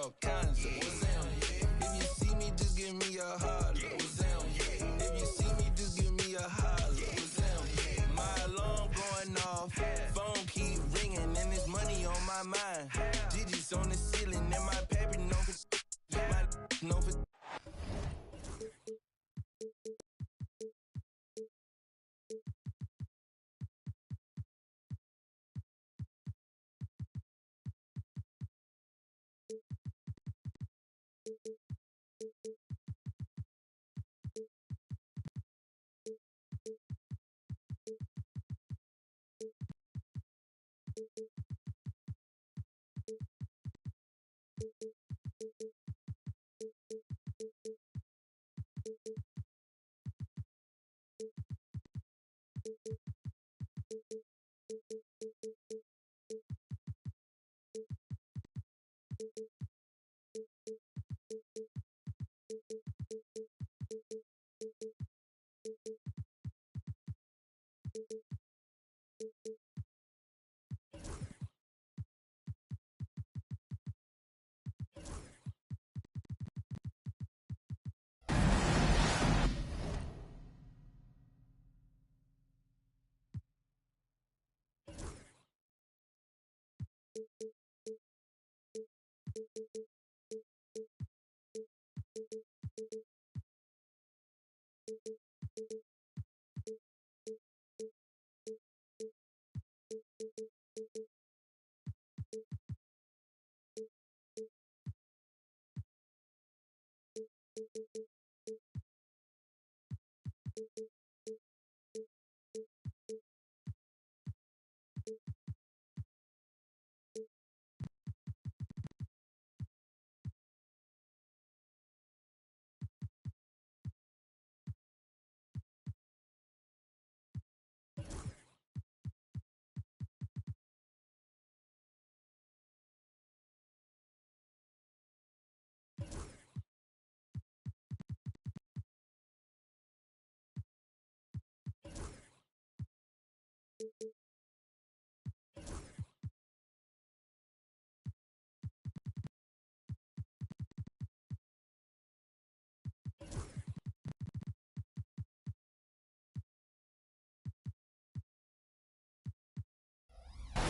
all kinds of if you see me, just give me a holler. If you see me, just give me a holler. My alarm going off, phone keep ringing, and there's money on my mind. Digits on the ceiling, and my paper no for.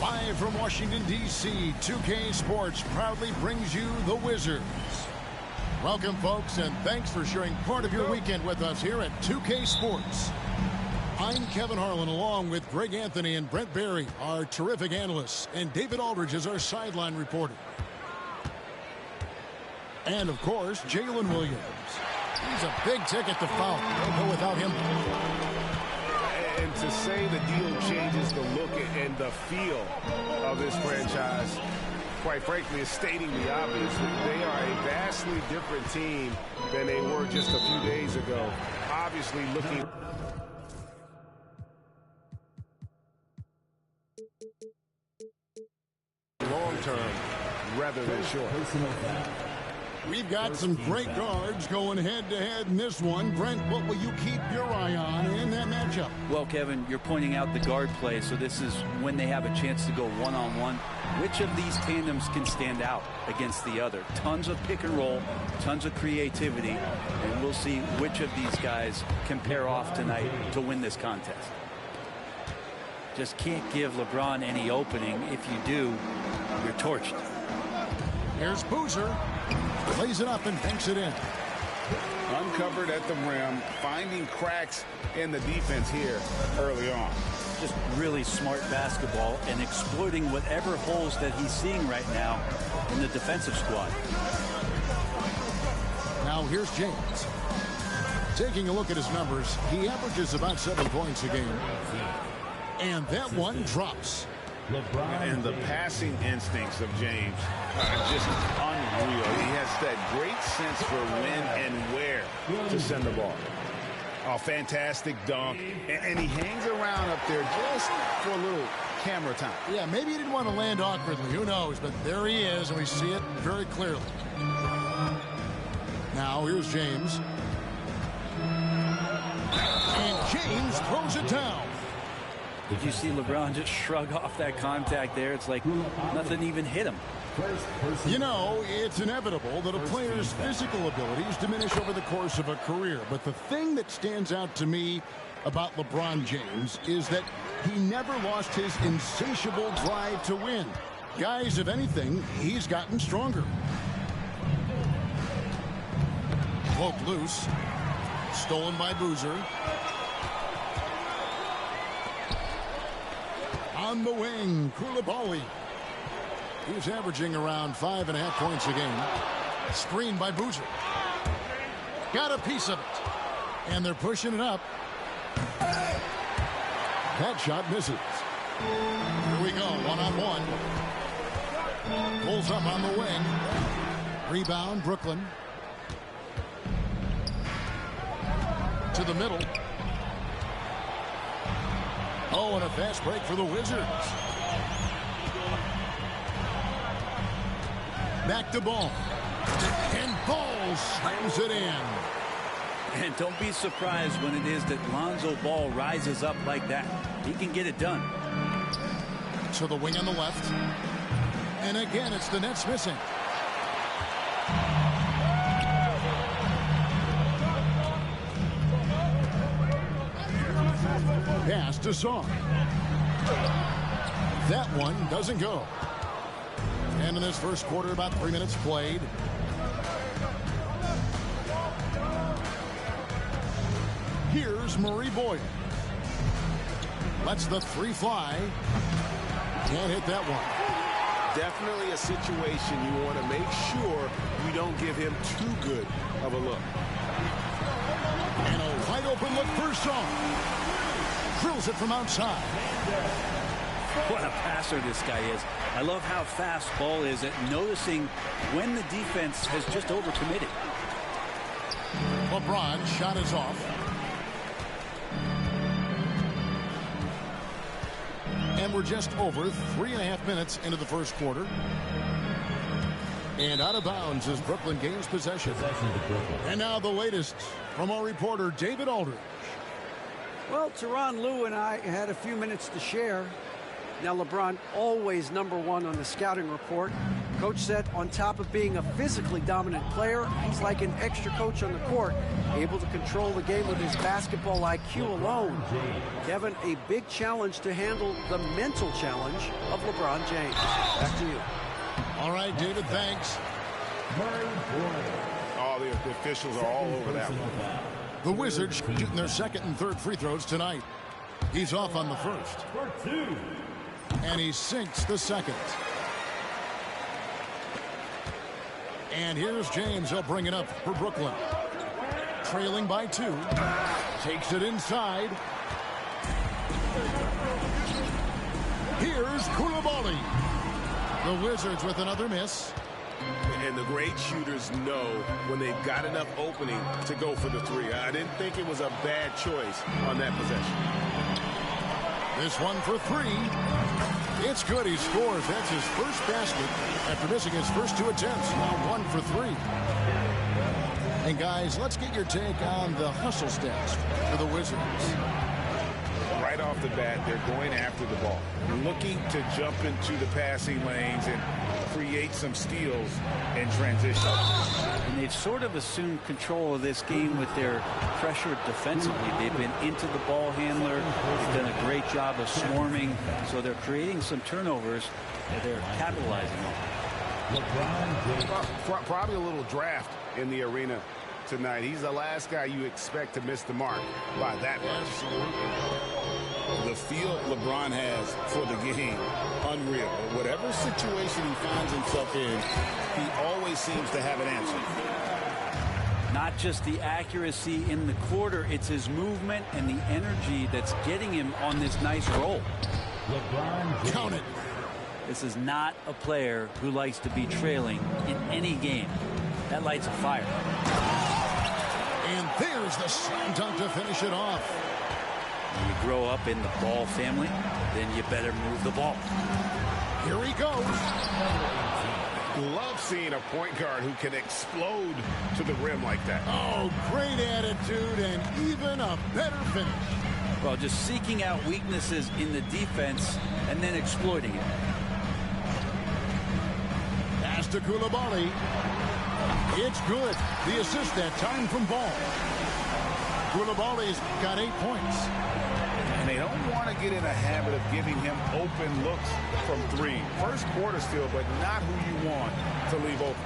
Live from Washington, D.C., 2K Sports proudly brings you the Wizards. Welcome, folks, and thanks for sharing part of your weekend with us here at 2K Sports. I'm Kevin Harlan, along with Greg Anthony and Brent Barry, our terrific analysts, and David Aldridge is our sideline reporter. And, of course, Jalen Williams. He's a big ticket to foul. They'll go without him. And to say the deal changes the look and the feel of this franchise, quite frankly, is stating the obvious. They are a vastly different team than they were just a few days ago. Obviously looking... long-term rather than short. We've got some great guards going head-to-head in this one. Brent, what will you keep your eye on in that matchup? Well, Kevin, you're pointing out the guard play, so this is when they have a chance to go one-on-one. Which of these tandems can stand out against the other? Tons of pick and roll, tons of creativity, and we'll see which of these guys can pair off tonight to win this contest. Just can't give LeBron any opening. If you do, you're torched. Here's Boozer. Plays it up and banks it in. Uncovered at the rim, finding cracks in the defense here early on. Just really smart basketball and exploiting whatever holes that he's seeing right now in the defensive squad. Now here's James. Taking a look at his numbers, he averages about 7 points a game. And that one drops. And the passing instincts of James are just unreal. He has that great sense for when and where to send the ball. A fantastic dunk. And he hangs around up there just for a little camera time. Yeah, maybe he didn't want to land awkwardly. Who knows? But there he is, and we see it very clearly. Now, here's James. And James throws it down. Did you see LeBron just shrug off that contact there? It's like nothing even hit him. You know, it's inevitable that a player's physical abilities diminish over the course of a career. But the thing that stands out to me about LeBron James is that he never lost his insatiable drive to win. Guys, if anything, he's gotten stronger. Poked loose. Stolen by Boozer. On the wing, Koulibaly. He's averaging around 5.5 points a game. Screened by Boozer. Got a piece of it. And they're pushing it up. That shot misses. Here we go, one-on-one. Pulls up on the wing. Rebound, Brooklyn. To the middle. Oh, and a fast break for the Wizards. Back to Ball. And Ball slams it in. And don't be surprised when it is that Lonzo Ball rises up like that. He can get it done. To the wing on the left. And again, it's the Nets missing. Pass to Song. That one doesn't go. And in this first quarter, about 3 minutes played. Here's Murray Boyd. Lets the three fly. Can't hit that one. Definitely a situation you want to make sure you don't give him too good of a look. And a wide open look for Song. Drills it from outside. What a passer this guy is. I love how fast Ball is at noticing when the defense has just overcommitted. LeBron shot is off. And we're just over 3.5 minutes into the first quarter. And out of bounds as Brooklyn gains possession. And now the latest from our reporter, David Aldridge. Well, Tyronn Lue and I had a few minutes to share. Now, LeBron always #1 on the scouting report. Coach said on top of being a physically dominant player, he's like an extra coach on the court, able to control the game with his basketball IQ alone. Kevin, a big challenge to handle the mental challenge of LeBron James. Back to you. All right, David, thanks. Oh, the officials are all over that one. The Wizards shooting their second and third free throws tonight. He's off on the first. And he sinks the second. And here's James. He'll bring it up for Brooklyn. Trailing by 2. Takes it inside. Here's Koulibaly. The Wizards with another miss. And the great shooters know when they've got enough opening to go for the three. I didn't think it was a bad choice on that possession. This one for 3. It's good. He scores. That's his first basket after missing his first 2 attempts. Now 1 for 3. And guys, let's get your take on the hustle stats for the Wizards. Right off the bat, they're going after the ball. They're looking to jump into the passing lanes and create some steals in transition. And they've sort of assumed control of this game with their pressure defensively. They've been into the ball handler. They've done a great job of swarming. So they're creating some turnovers that they're capitalizing on. Probably a little draft in the arena tonight. He's the last guy you expect to miss the mark by that much. The feel LeBron has for the game, unreal. Whatever situation he finds himself in, he always seems to have an answer. Not just the accuracy in the quarter, it's his movement and the energy that's getting him on this nice roll. Count it. This is not a player who likes to be trailing in any game. That lights a fire. And there's the slam dunk to finish it off. When you grow up in the Ball family, then you better move the ball. Here he goes. Love seeing a point guard who can explode to the rim like that. Oh, great attitude and even a better finish. Well, just seeking out weaknesses in the defense and then exploiting it. to Koulibaly. It's good. The assist that time from Ball. Koulibaly's got 8 points. And they don't want to get in a habit of giving him open looks from 3. First quarter still, but not who you want to leave open.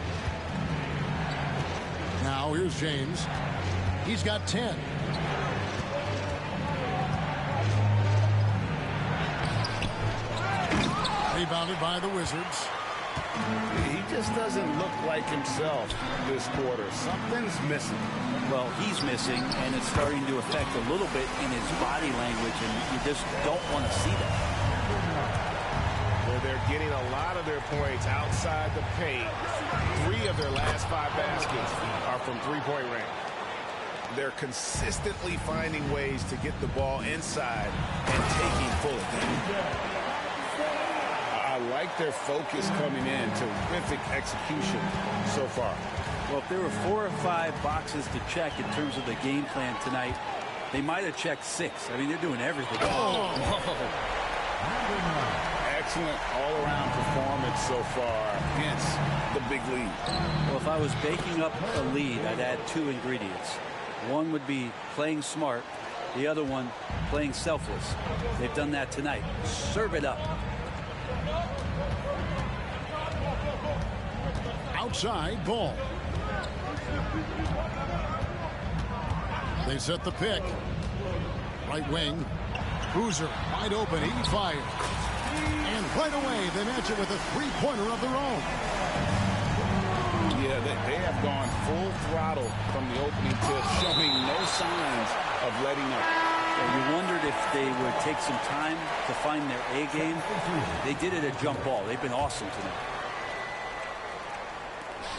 Now here's James. He's got 10. Rebounded by the Wizards. He just doesn't look like himself this quarter. Something's missing. Well, he's missing, and it's starting to affect a little bit in his body language, and you just don't want to see that. Well, they're getting a lot of their points outside the paint. 3 of their last 5 baskets are from three-point range. They're consistently finding ways to get the ball inside and taking full advantage. I like their focus coming in. Terrific execution so far. Well, if there were 4 or 5 boxes to check in terms of the game plan tonight, they might have checked 6. I mean, they're doing everything. Excellent all-around performance so far against the big lead. Well, if I was baking up a lead, I'd add 2 ingredients. One would be playing smart. The other one, playing selfless. They've done that tonight. Serve it up. Outside Ball. They set the pick. Right wing. Boozer wide open. He fires. And right away they match it with a 3-pointer of their own. Yeah, they have gone full throttle from the opening tip, showing no signs of letting up. Well, you wondered if they would take some time to find their A game. They did it at jump ball. They've been awesome tonight.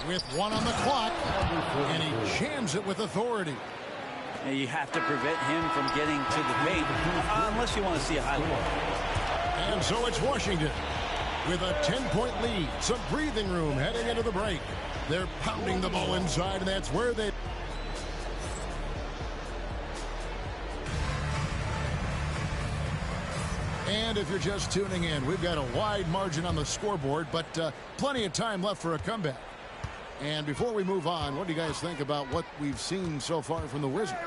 With 1 on the clock, and he jams it with authority. And you have to prevent him from getting to the paint, unless you want to see a highlight. And so it's Washington with a 10-point lead. Some breathing room heading into the break. They're pounding the ball inside, and that's where they... And if you're just tuning in, we've got a wide margin on the scoreboard, but plenty of time left for a comeback. And before we move on, what do you guys think about what we've seen so far from the Wizards?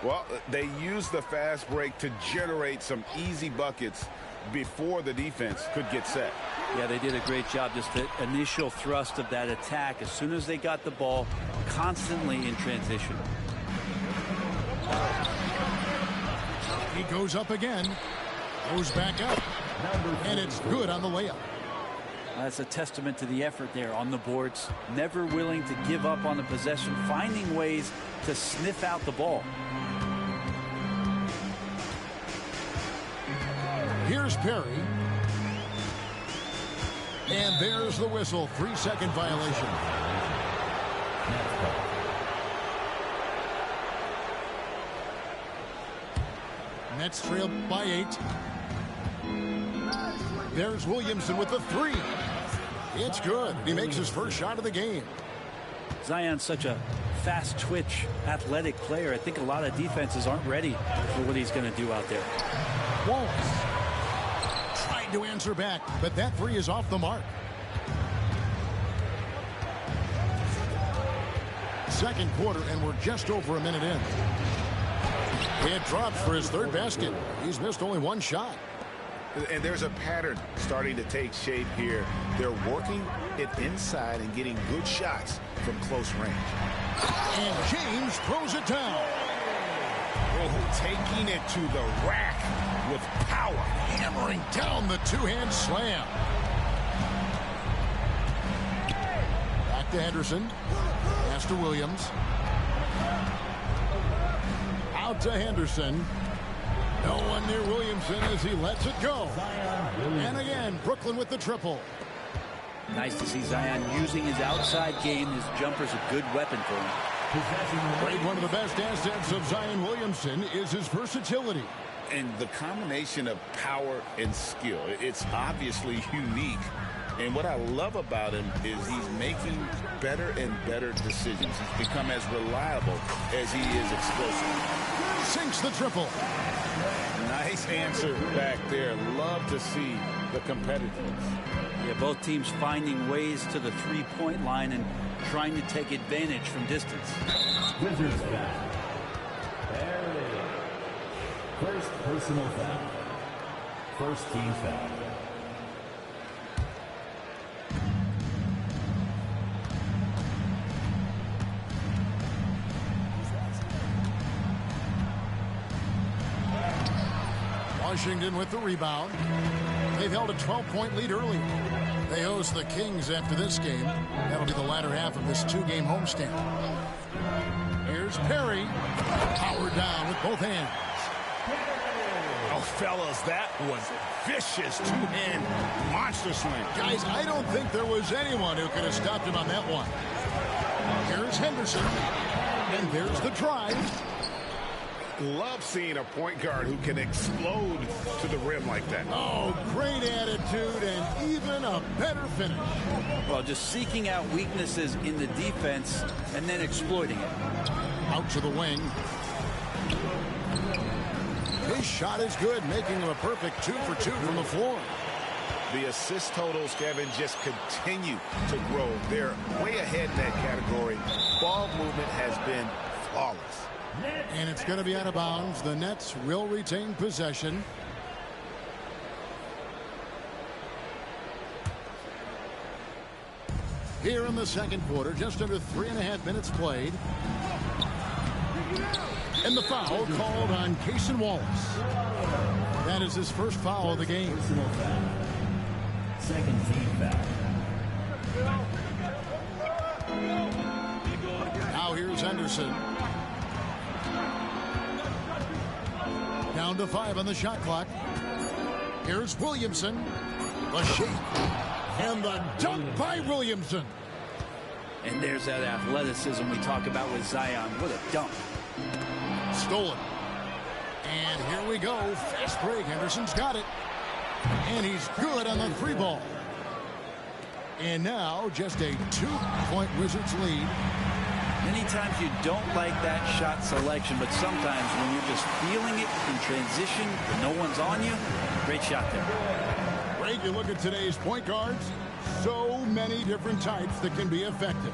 Well, they used the fast break to generate some easy buckets before the defense could get set. Yeah, they did a great job. Just the initial thrust of that attack, as soon as they got the ball, constantly in transition. He goes up again, goes back up, and it's good on the layup. That's a testament to the effort there on the boards. Never willing to give up on the possession, finding ways to sniff out the ball. Here's Perry. And there's the whistle. 3-second violation. Nets trail by 8. There's Williamson with the 3. It's good. He makes his first shot of the game. Zion's such a fast twitch, athletic player. I think a lot of defenses aren't ready for what he's going to do out there. Wallace tried to answer back, but that 3 is off the mark. Second quarter, and we're just over a minute in. It drops for his 3rd basket. He's missed only 1 shot. And there's a pattern starting to take shape here. They're working it inside and getting good shots from close range. And James throws it down. Oh, taking it to the rack with power. Hammering down the 2-hand slam. Back to Henderson. Pass to Williams. Out to Henderson. No one near Williamson as he lets it go. And again, Brooklyn with the triple. Nice to see Zion using his outside game. His jumper's a good weapon for him. One of the best assets of Zion Williamson is his versatility. And the combination of power and skill, it's obviously unique. And what I love about him is he's making better and better decisions. He's become as reliable as he is explosive. Sinks the triple. Nice answer back there. Love to see the competitiveness. Yeah, both teams finding ways to the three-point line and trying to take advantage from distance. Wizards foul. There it is. First personal foul. First team foul. Washington with the rebound. They've held a 12-point lead earlier. They host the Kings after this game. That'll be the latter half of this two-game homestand. Here's Perry. Powered down with both hands. Oh, fellas, that was vicious two-hand monster slam. Guys, I don't think there was anyone who could have stopped him on that one. Here's Henderson. And there's the drive. Love seeing a point guard who can explode to the rim like that. Oh, great attitude and even a better finish. Well, just seeking out weaknesses in the defense and then exploiting it. Out to the wing. His shot is good, making him a perfect 2 for 2 from the floor. The assist totals, Kevin, just continue to grow. They're way ahead in that category. Ball movement has been flawless. And it's going to be out of bounds. The Nets will retain possession. Here in the second quarter, just under 3.5 minutes played. And the foul called on Cason Wallace. That is his first foul of the game. Personal foul. Second team foul. Now here's Henderson. Down to 5 on the shot clock. Here's Williamson. The shake. And the dunk by Williamson. And there's that athleticism we talk about with Zion. What a dunk. Stolen. And here we go. Fast break. Henderson's got it. And he's good on the 3 ball. And now just a 2-point Wizards lead. Many times you don't like that shot selection, but sometimes when you're just feeling it in transition, when no one's on you, great shot there. Great, you look at today's point guards, so many different types that can be effective.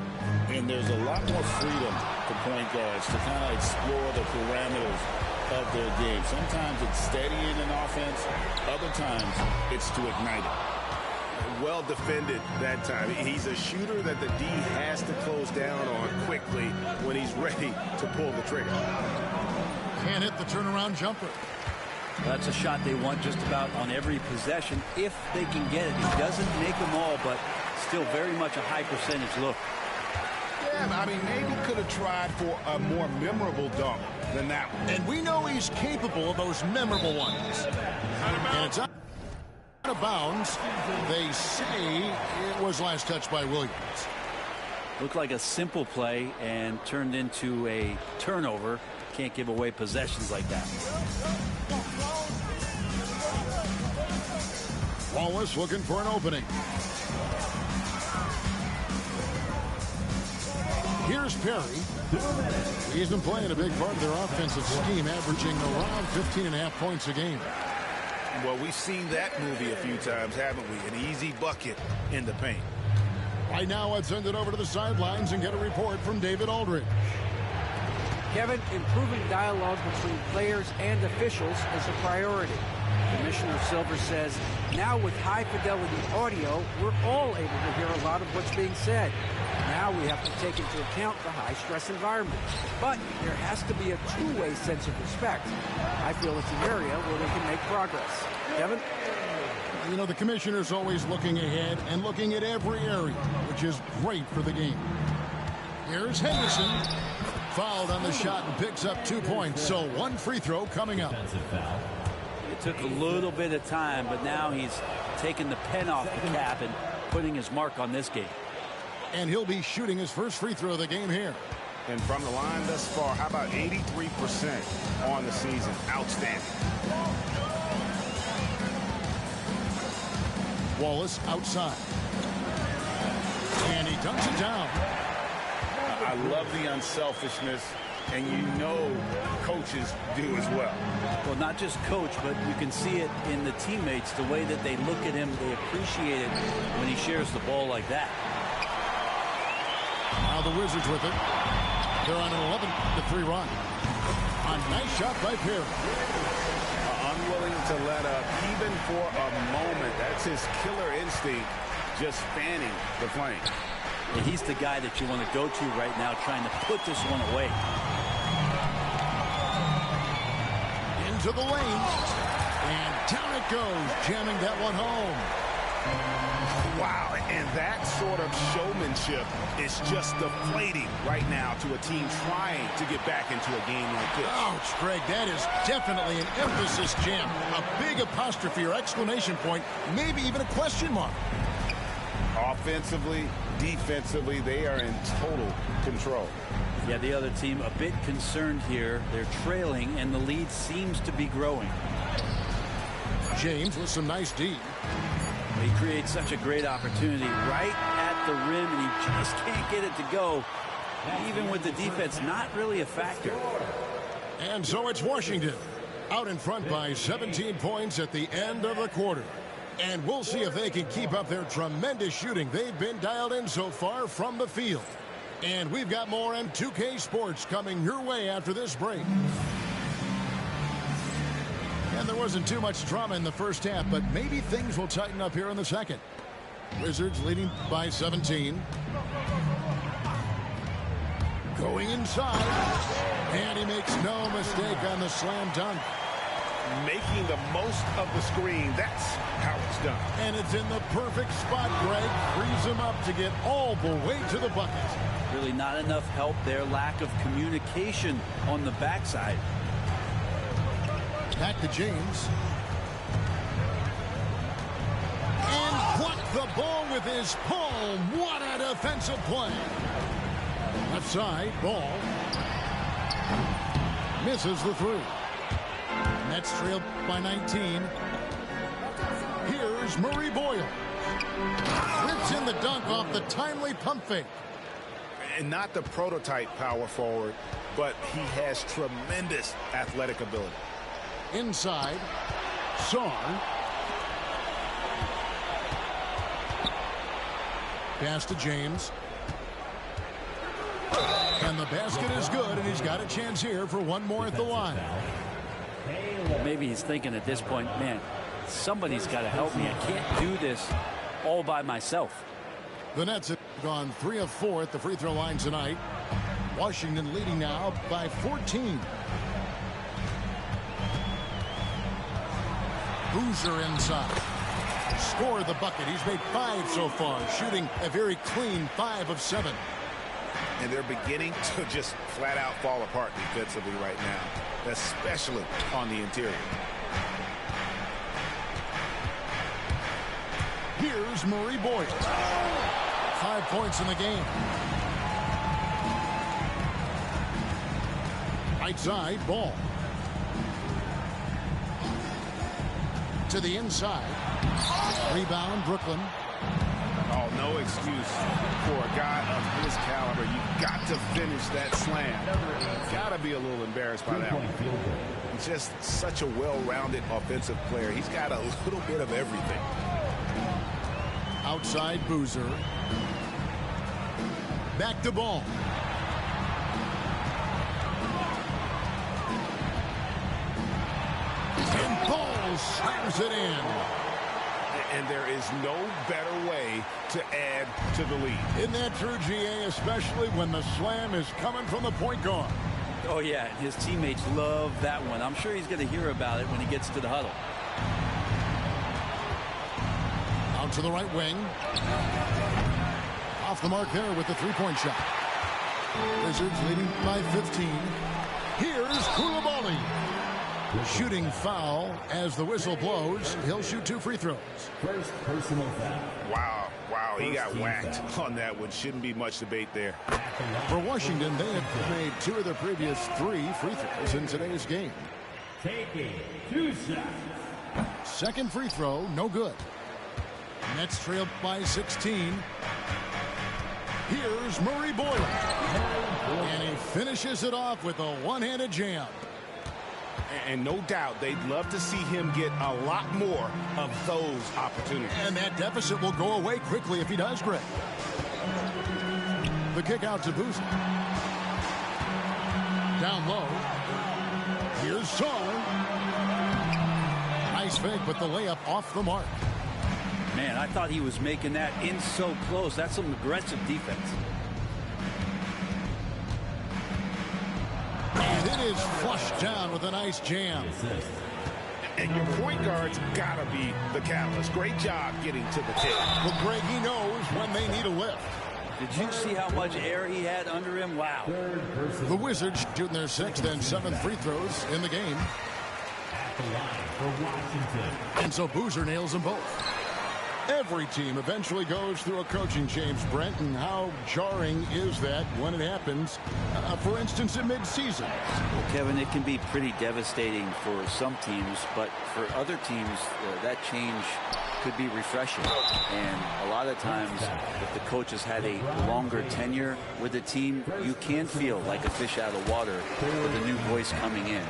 And there's a lot more freedom for point guards to kind of explore the parameters of their game. Sometimes it's steadying an offense. Other times it's to ignite it. Well defended that time. He's a shooter that the D has to close down on quickly when he's ready to pull the trigger. Can't hit the turnaround jumper. That's a shot they want just about on every possession if they can get it. He doesn't make them all, but still very much a high percentage look. Yeah, I mean, maybe could have tried for a more memorable dunk than that one. And we know he's capable of those memorable ones. And it's out of bounds. They say it was last touched by Williams. Looked like a simple play and turned into a turnover. Can't give away possessions like that. Wallace looking for an opening. Here's Perry. He's been playing a big part of their offensive scheme, averaging around 15.5 points a game. Well, we've seen that movie a few times, haven't we? An easy bucket in the paint. Right now, I'd send it over to the sidelines and get a report from David Aldridge. Kevin, improving dialogue between players and officials is a priority. Commissioner Silver says, now with high-fidelity audio, we're all able to hear a lot of what's being said. Now we have to take into account the high-stress environment. But there has to be a two-way sense of respect. I feel it's an area where they can make progress. Kevin? You know, the commissioner's always looking ahead and looking at every area, which is great for the game. Here's Henderson. Fouled on the shot and picks up 2 points. So one free throw coming up. It took a little bit of time, but now he's taking the pen off the cap and putting his mark on this game. And he'll be shooting his first free throw of the game here. And from the line thus far, how about 83% on the season? Outstanding. Wallace outside. And he dunks it down. I I love the unselfishness, and you know coaches do as well. Well, not just coach, but you can see it in the teammates, the way that they look at him. They appreciate it when he shares the ball like that. Now the Wizards with it. They're on an 11-3 run. A nice shot by Perry. Unwilling to let up, even for a moment. That's his killer instinct, just fanning the flame. And he's the guy that you want to go to right now, trying to put this one away. Into the lane. And down it goes, jamming that one home. Wow, and that sort of showmanship is just deflating right now to a team trying to get back into a game like this. Ouch, Greg, that is definitely an emphasis jam. A big apostrophe or exclamation point, maybe even a question mark. Offensively, defensively, they are in total control. Yeah, the other team a bit concerned here. They're trailing, and the lead seems to be growing. James with some nice D. He creates such a great opportunity right at the rim, and he just can't get it to go. Even with the defense, not really a factor. And so it's Washington out in front by 17 points at the end of the quarter. And we'll see if they can keep up their tremendous shooting they've been dialed in so far from the field. And we've got more on 2K Sports coming your way after this break. And there wasn't too much drama in the first half, but maybe things will tighten up here in the second. Wizards leading by 17. Going inside. And he makes no mistake on the slam dunk. Making the most of the screen. That's how it's done. And it's in the perfect spot, Greg. Frees him up to get all the way to the bucket. Really not enough help there. Lack of communication on the backside. Back to James. And blocked the ball with his palm. What a defensive play. Left side, ball. Misses the three. Nets trailed by 19. Here's Murray Boyle. Rips in the dunk off the timely pump fake. And not the prototype power forward, but he has tremendous athletic ability. Inside, Sarr. Pass to James. And the basket is good, and he's got a chance here for one more at the line. Maybe he's thinking at this point, man, somebody's got to help me. I can't do this all by myself. The Nets have gone 3 of 4 at the free throw line tonight. Washington leading now by 14. Boozer inside. Scored the bucket. He's made 5 so far, shooting a very clean 5 of 7. And they're beginning to just flat out fall apart defensively right now, especially on the interior. Here's Murray Boyle. 5 points in the game. Right side, ball. To the inside. Rebound, Brooklyn. Oh, no excuse for a guy of his caliber. You've got to finish that slam. You've got to be a little embarrassed by that one. He's just such a well-rounded offensive player. He's got a little bit of everything. Outside, Boozer. Back to ball. And Ball slams it in. And there is no better way to add to the lead. Isn't that true, GA, especially when the slam is coming from the point guard? Oh, yeah, his teammates love that one. I'm sure he's going to hear about it when he gets to the huddle. Out to the right wing. Off the mark there with the three-point shot. Wizards leading by 15. Here's Koulibaly. Shooting foul as the whistle blows. He'll shoot 2 free throws. First personal foul. Wow, he got whacked on that one. Shouldn't be much debate there. For Washington, they have made 2 of their previous 3 free throws in today's game. Taking 2 shots. Second free throw, no good. Nets trailed by 16. Here's Murray Boyle. finishes it off with a one-handed jam. And no doubt they'd love to see him get a lot more of those opportunities. And that deficit will go away quickly if he does, Greg. The kick out to Boozer. Down low. Here's Tar. Nice fake, but the layup off the mark. Man, I thought he was making that in so close. That's some aggressive defense. And it is flushed down with a nice jam. And your point guard's got to be the catalyst. Great job getting to the tip. Well, Greg, he knows when they need a lift. Did you see how much air he had under him? Wow. The Wizards shooting their 6th and 7th free throws in the game. At the line for Washington. And so Boozer nails them both. Every team eventually goes through a coaching change, Brent, and how jarring is that when it happens, for instance, in midseason? Well, Kevin, it can be pretty devastating for some teams, but for other teams, that change could be refreshing. And a lot of times, if the coach has had a longer tenure with the team, you can feel like a fish out of water with a new voice coming in.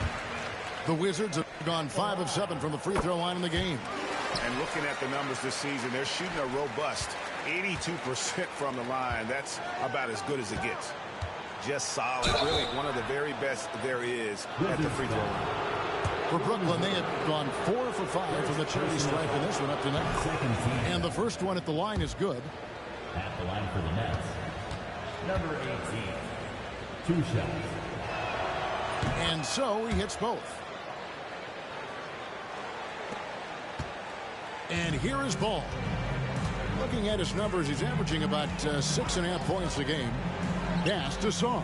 The Wizards have gone 5 of 7 from the free throw line in the game. And looking at the numbers this season, they're shooting a robust 82% from the line. That's about as good as it gets. Just solid. Really one of the very best there is at the free throw line. For Brooklyn, they have gone 4 for 5 from the charity stripe in this one up to now. And the first one at the line is good. At the line for the Nets, number 18, 2 shots. And so he hits both. And here is Ball. Looking at his numbers, he's averaging about 6.5 points a game. Pass to Song.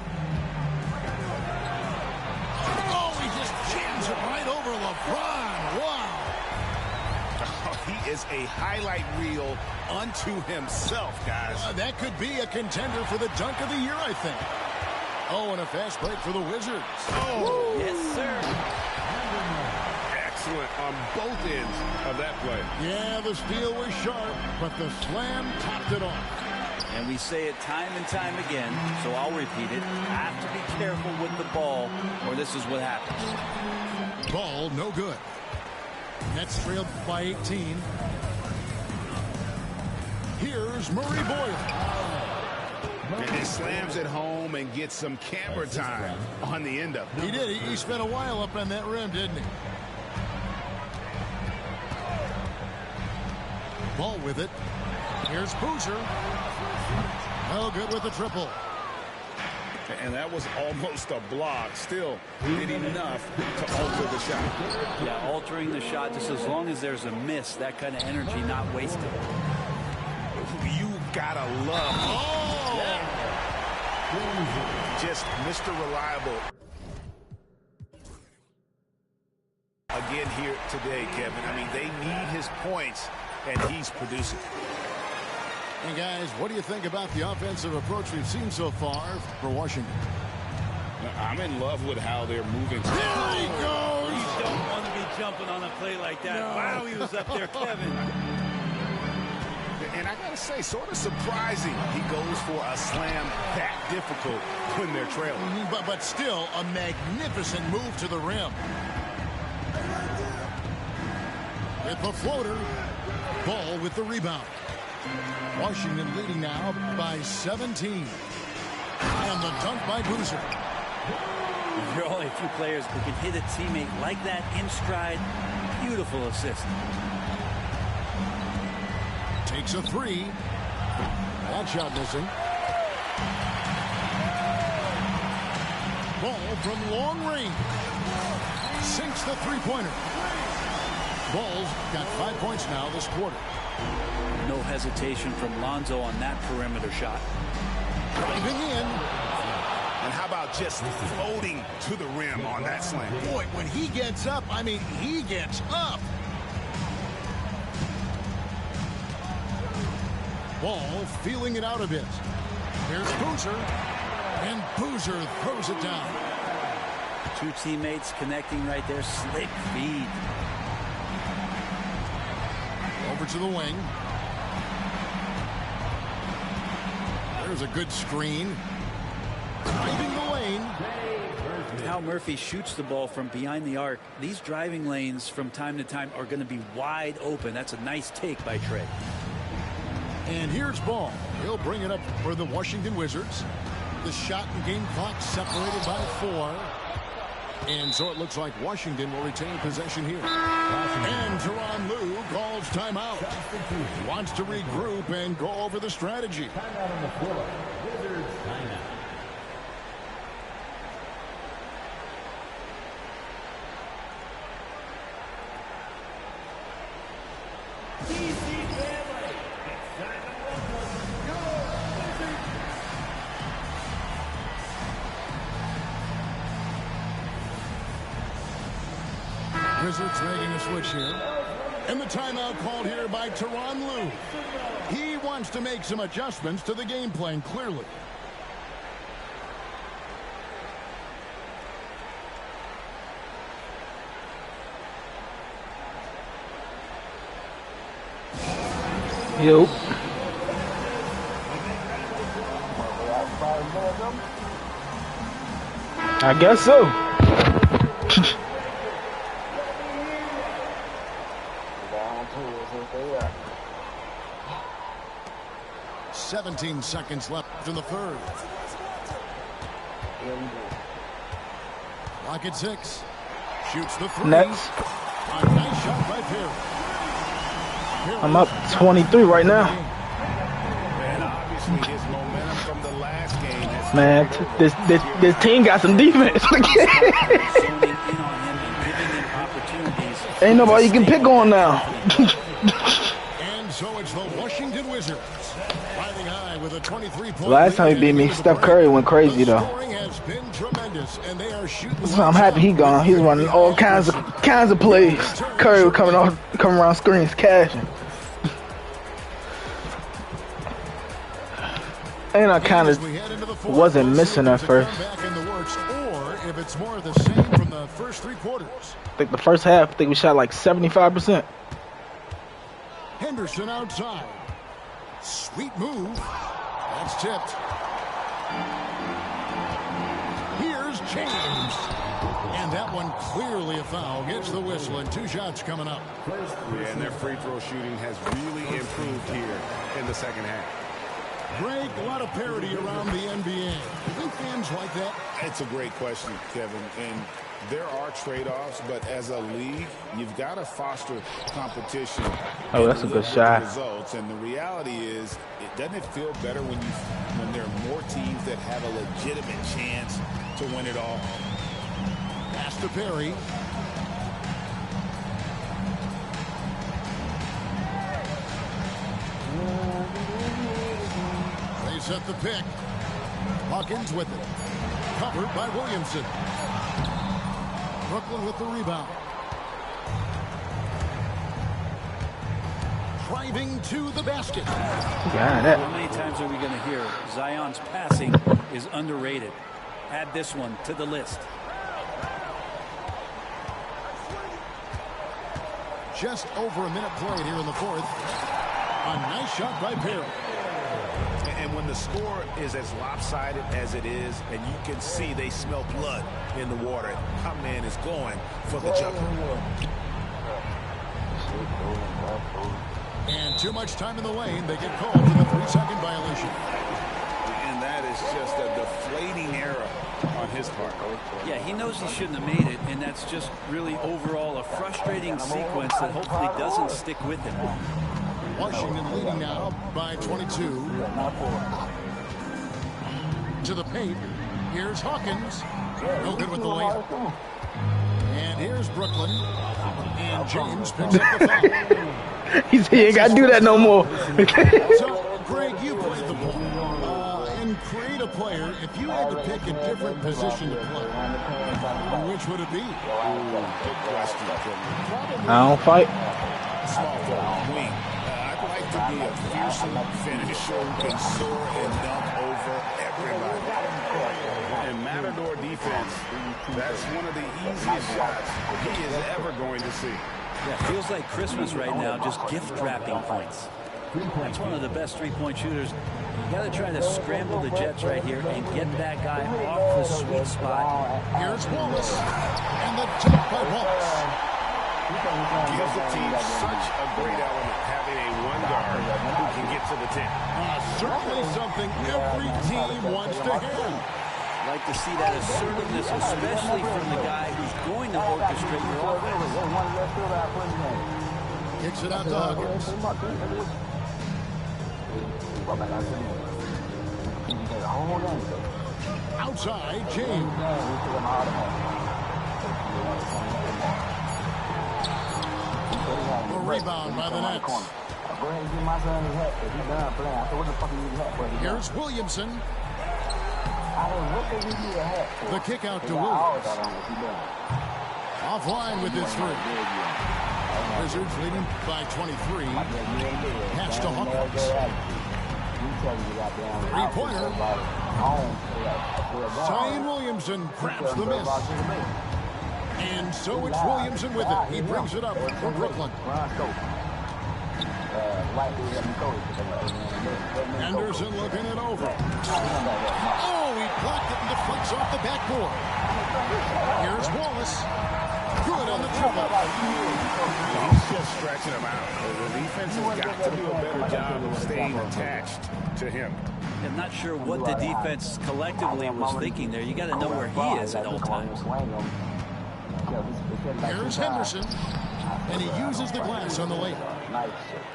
Oh, he just jams it right over LeBron. Wow. Oh, he is a highlight reel unto himself, guys. That could be a contender for the dunk of the year, I think. Oh, and a fast break for the Wizards. Oh, yes, sir. Excellent on both ends of that play. Yeah, the steal was sharp, but the slam topped it off. And we say it time and time again, so I'll repeat it. Have to be careful with the ball, or this is what happens. Ball, no good. Nets trailed by 18. Here's Murray Boyle. And he slams it home and gets some camera time on the end of it. He did. He spent a while up on that rim, didn't he? Ball with it. Here's Boozer. No good with the triple. And that was almost a block. Still did enough to alter the shot. Yeah, altering the shot just as long as there's a miss, that kind of energy not wasted. You gotta love. Oh! Yeah. Just Mr. Reliable. Again here today, Kevin. I mean, they need his points, and he's producing. And guys, what do you think about the offensive approach we've seen so far for Washington? I'm in love with how they're moving. There he goes! You don't want to be jumping on a play like that. No. Wow, he was up there, Kevin. And I gotta say, sort of surprising he goes for a slam that difficult when they're trailing. But still, a magnificent move to the rim. With the floater, Ball with the rebound. Washington leading now by 17. And the dunk by Boozer. There are only a few players who can hit a teammate like that in stride. Beautiful assist. Takes a three. That shot missing. Ball from long range. Sinks the three-pointer. Ball's got 5 points now this quarter. No hesitation from Lonzo on that perimeter shot. Driving in. And how about just floating to the rim on that slam? Boy, when he gets up, I mean, he gets up. Ball feeling it out a bit. Here's Boozer. And Boozer throws it down. Two teammates connecting right there. Slick feed. Over to the wing. There's a good screen. Driving the lane. Murphy shoots the ball from behind the arc, these driving lanes from time to time are going to be wide open. That's a nice take by Trey. And here's ball. He'll bring it up for the Washington Wizards. The shot and game clock separated by 4. And so it looks like Washington will retain possession here. And Tyronn Lue calls timeout. Wants to regroup and go over the strategy. Timeout on the floor. Wizards timeout. Wizards making a switch here. And the timeout called here by Tyronn Lue. He wants to make some adjustments to the game plan, clearly. Yo. I guess so. 17 seconds left in the third. Lock at 6. Shoots the 3. Nets. A nice shot by Perry. I'm up 23 right now. And obviously his momentum from the last game has Man, this team got some defense. Ain't nobody you can pick on now. And so it's the Washington Wizards. Riding high with a 23-point Last time he beat me, Steph Curry went crazy though. scoring has been tremendous, and they are shooting. So I'm happy he gone. He's running all kinds of plays. Curry was coming around screens, cashing. And I kind of wasn't missing at first. Or if it's more of the same from the first 3 quarters. I think the first half, I think we shot like 75%. Henderson outside. Sweet move. That's tipped. Here's James. And that one clearly a foul. Gets the whistle and 2 shots coming up. Yeah, and their free throw shooting has really improved here in the second half. Greg, a lot of parity around the NBA. You think fans like that? It's a great question, Kevin. And there are trade-offs, but as a league, you've got to foster competition. Oh, that's a good shot. Results. And the reality is, doesn't it feel better when there are more teams that have a legitimate chance to win it all? Pass to Perry. They set the pick. Hawkins with it. Covered by Williamson. Brooklyn with the rebound. Driving to the basket. Got it. How many times are we going to hear Zion's passing is underrated? Add this one to the list. Just over a minute played here in the fourth. A nice shot by Perry. And when the score is as lopsided as it is, and you can see they smell blood in the water, our man is going for the jumper. And too much time in the lane. They get called for the 3-second violation. And that is just a deflating error on his part. Yeah, he knows he shouldn't have made it, and that's just really overall a frustrating sequence that hopefully doesn't stick with him. Washington leading now by 22. To the paint. Here's Hawkins. No good with the layup. And here's Brooklyn. And James picks up the foul. He said, you ain't got to do that no more. So, Greg, you played the ball. And create a player, if you had to pick a different position to play, which would it be? Good question, Kevin. I don't fight. Small forward, wing. I'd like to be a fearsome finisher who can soar and dunk over everybody. And Matador defense, that's one of the easiest shots he is ever going to see. Yeah, feels like Christmas right now, just gift wrapping points. That's one of the best three-point shooters. You got to try to scramble the Jets right here and get that guy off the sweet spot. Here's Wallace, and the jump by Wallace. Gives the team such a great element, having a one guard who can get to the 10. Certainly something every team wants to hear. Like to see that assertiveness, especially from the guy who's going to orchestrate your offense. Kicks it out to Huggins. Outside, James. A rebound by the Nets. Here's Williamson. The kick out to Williams. Offline with his three. Wizards leading by 23. Pass to Hawkins. Three-pointer. Zion Williamson grabs the miss. And so it's Williamson with it. He brings it up for Brooklyn. Anderson looking it over. Oh, he blocked it and deflects off the backboard. Here's Wallace. Good on the triple. He's just stretching him out. The defense has got to do a better job of staying attached to him. I'm not sure what the defense collectively was thinking there. You got to know where he is at all times. Here's Henderson. And he uses the glass on the layup.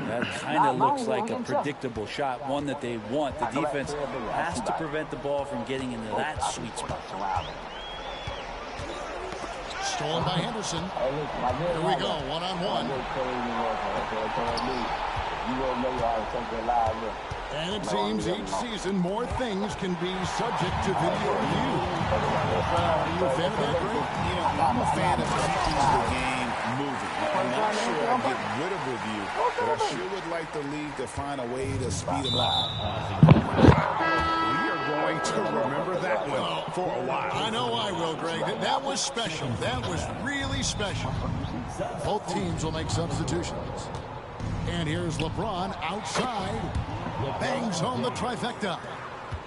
That kind of looks like a predictable shot, one that they want. The defense has to prevent the ball from getting into that sweet spot. Stolen by Henderson. Here we go, one-on-one. And it seems each season more things can be subject to video review. Are you a fan of that, Greg? You know, I'm a fan of keeping the game moving. I'm not sure I'll get rid of review, but I sure would like the league to find a way to speed them up. We are going to remember that one for a while. I know I will, Greg. That was special. That was really special. Both teams will make substitutions. And here's LeBron outside. Bangs home the trifecta.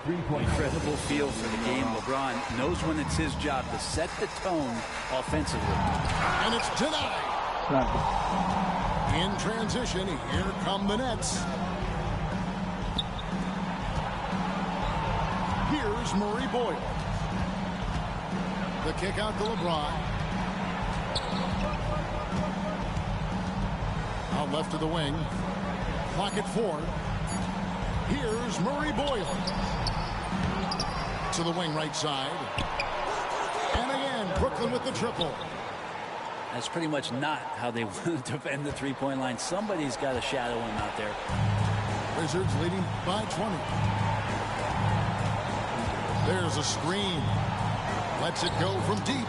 Incredible feel for the game. LeBron knows when it's his job to set the tone offensively. And it's denied. In transition, here come the Nets. Here's Murray Boyle. The kick out to LeBron. Out left to the wing. Clock at 4. Here's Murray Boyle. To the wing right side. And again, Brooklyn with the triple. That's pretty much not how they want to defend the three-point line. Somebody's got to shadow him out there. Wizards leading by 20. There's a screen. Lets it go from deep.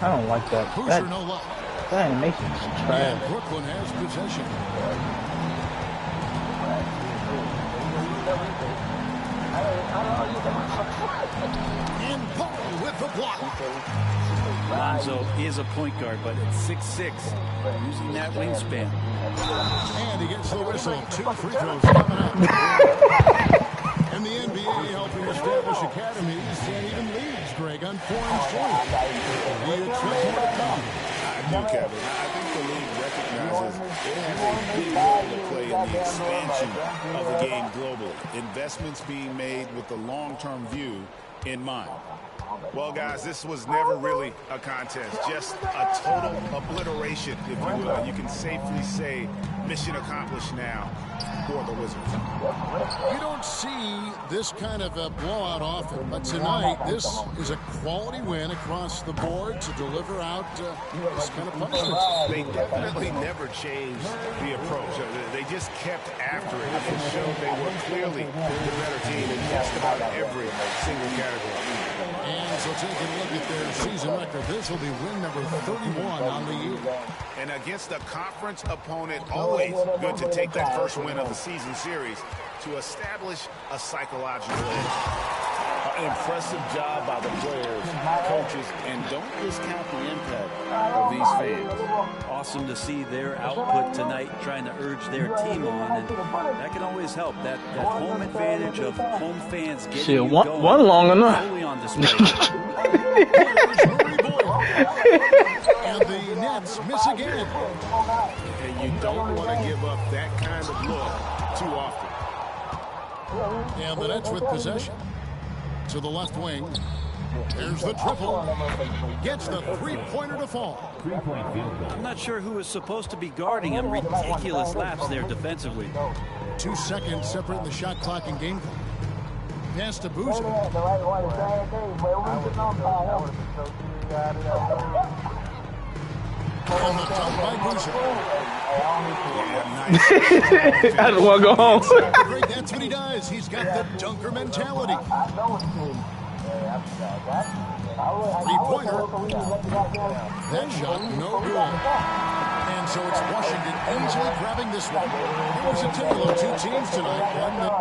I don't like that. Hoosier no luck. That animation is trash. And Brooklyn has possession. And Paul with the block. Lonzo is a point guard, but at 6'6", using that wingspan. And he gets the whistle. 2 free throws coming up. And the NBA helping establish academies and even leagues, Greg, on 4 and 3. We expect more to come. I do, Kevin. I think the league recognizes it has a big role to play in the expansion of the game globally. Investments being made with the long-term view in mind. Well, guys, this was never really a contest, just a total obliteration, if you will. You can safely say mission accomplished now for the Wizards. You don't see this kind of a blowout often, but tonight this is a quality win across the board to deliver out this kind of punishment. They definitely never changed the approach. They just kept after it and showed they were clearly the better team in just about every single category. And so taking a look at their season record, this will be win number 31 on the year. And against a conference opponent, always good to take that first win of the season series to establish a psychological edge. Impressive job by the players, coaches, and don't discount the impact of these fans. Awesome to see their output tonight, trying to urge their team on, and that can always help. That home advantage of home fans getting you going, one long enough. fully on display. And the Nets miss again. And you don't want to give up that kind of look too often. And the Nets with possession. To the left wing. There's the triple. Gets the three-pointer to fall. I'm not sure who was supposed to be guarding him. Ridiculous lapse there defensively. 2 seconds separating the shot clock and game clock. Pass to Boozer. On the top by Boozer. I just want to go home. That's what he does. He's got the dunker mentality. Three-pointer. That shot, no good. And so it's Washington easily grabbing this one. It was a tale of two teams tonight. One that